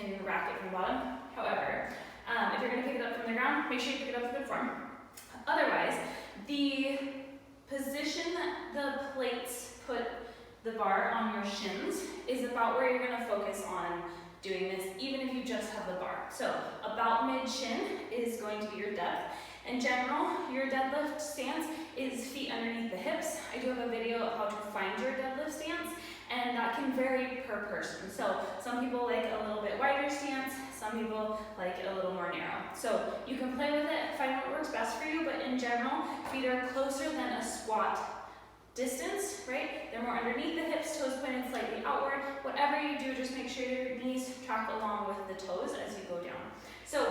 can rack it from the bottom. However, if you're going to pick it up from the ground, make sure you pick it up in good form. Otherwise, the position that the plates put the bar on your shins is about where you're going to focus on doing this, even if you just have the bar. So about mid-shin is going to be your depth. In general, your deadlift stance is feet underneath the hips. I do have a video of how to find your deadlift stance, and that can vary per person. So some people like a little bit wider stance, some people like it a little more narrow. So you can play with it, find what works best for you, but in general, feet are closer than a squat distance, right? They're more underneath the hips, toes pointed slightly outward. Whatever you do, just make sure your knees track along with the toes as you go down. So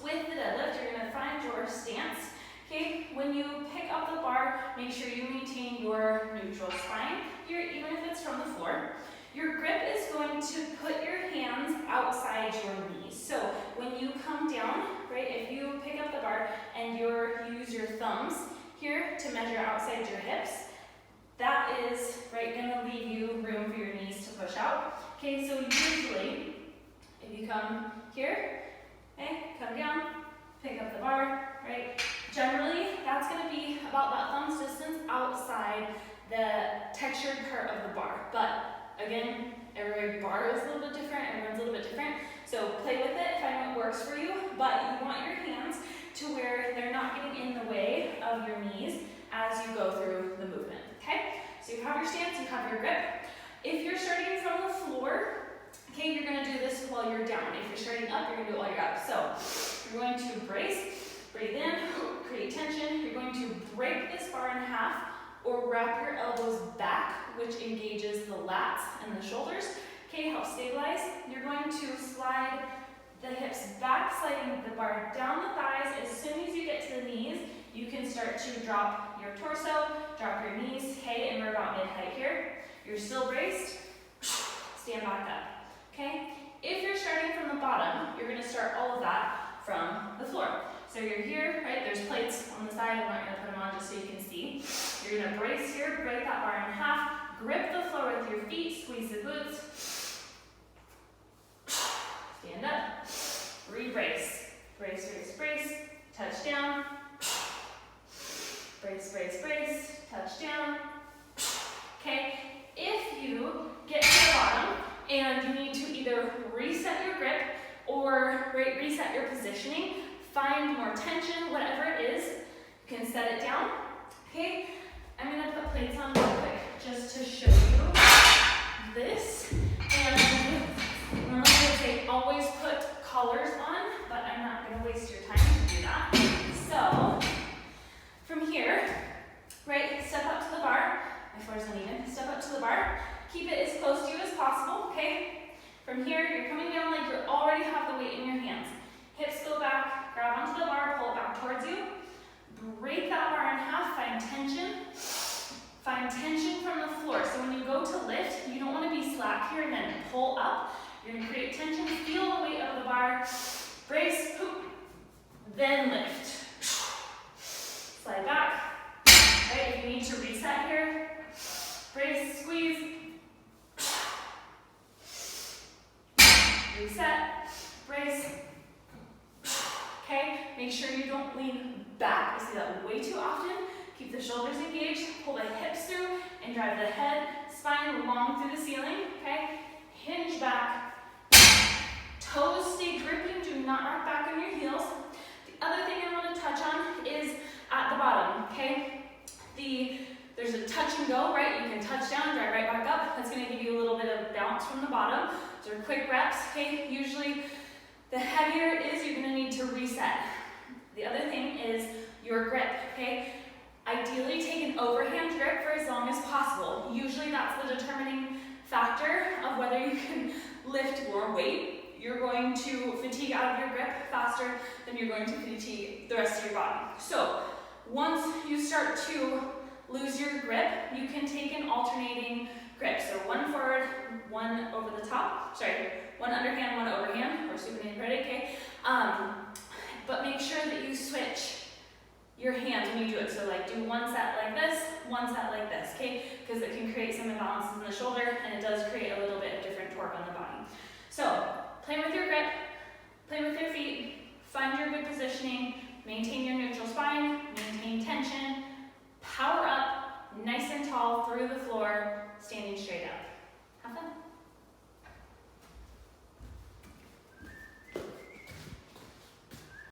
with the deadlift, you're gonna find your stance. Okay, when you pick up the bar, make sure you maintain your neutral spine here, even if it's from the floor. Your grip is going to put your hands outside your knees. So when you come down, right, if you pick up the bar and you use your thumbs here to measure outside your hips, that is, right, gonna leave you room for your knees to push out. Okay, so usually, if you come here, okay, come down, pick up the bar, right? Generally, that's gonna be about that thumb's distance outside the textured part of the bar. But again, every bar is a little bit different, everyone's a little bit different. So play with it, find what works for you, but you want your hands to where they're not getting in the way of your knees as you go through the movement, okay? So you have your stance, you have your grip. If you're starting from the floor, okay, you're gonna do this while you're down. If you're starting up, you're gonna do it while you're up. So you're going to brace, breathe in, create tension. You're going to break this bar in half or wrap your elbows back, which engages the lats and the shoulders. Okay, help stabilize. You're going to slide the hips back, sliding the bar down the thighs. As soon as you get to the knees, you can start to drop your torso, drop your knees, okay, and we're about mid-height here. You're still braced, stand back up, okay? If you're starting from the bottom, you're gonna start all of that from the floor. So you're here, right, there's plates on the side, I'm not gonna put them on just so you can see. You're gonna brace here, break that bar in half, grip the floor with your feet, squeeze the glutes, stand up, re-brace, brace, brace, brace, touch down, brace, brace, brace, touch down. Okay, if you get to the bottom and you need to either reset your grip or reset your positioning, find more tension, whatever it is, you can set it down. Okay, I'm gonna put plates on real quick just to show you this. And normally I would say always put collars on, but I'm not gonna waste your time to do that. So, from here, right, step up to the bar. My floor's uneven. Step up to the bar. Keep it as close to you as possible, okay? From here, you're coming down like you already have the weight in your hands. Hips go back, grab onto the bar, pull it back towards you. Break that bar in half, find tension. Find tension from the floor. So when you go to lift, you don't want to be slack here and then pull up. You're going to create tension, feel the weight of the bar, brace, hoop, then lift. Slide back. Right, if you need to reset here, brace, squeeze, reset, brace. Okay, make sure you don't lean back. I see that way too often. Keep the shoulders engaged, pull the hips through, and drive the head, spine long through the ceiling, okay? Hinge back. Toes stay gripping, do not rock back on your heels. The other thing I want to touch on is at the bottom, okay? There's a touch and go, right? You can touch down, drive right back up. That's going to give you a little bit of bounce from the bottom. So quick reps, okay? Usually the heavier it is, you're going to need to reset. The other thing is your grip, okay? Ideally take an overhand grip for as long as possible. Usually that's the determining factor of whether you can lift more weight. You're going to fatigue out of your grip faster than you're going to fatigue the rest of your body. So once you start to lose your grip, you can take an alternating grip. So one forward, one over the top. Sorry, one underhand, one overhand, or supinated ready, okay? But make sure that you switch your hands when you do it. So like do one set like this, one set like this, okay? Because it can create some imbalances in the shoulder and it does create a little bit of different torque on the body. So play with your positioning, maintain your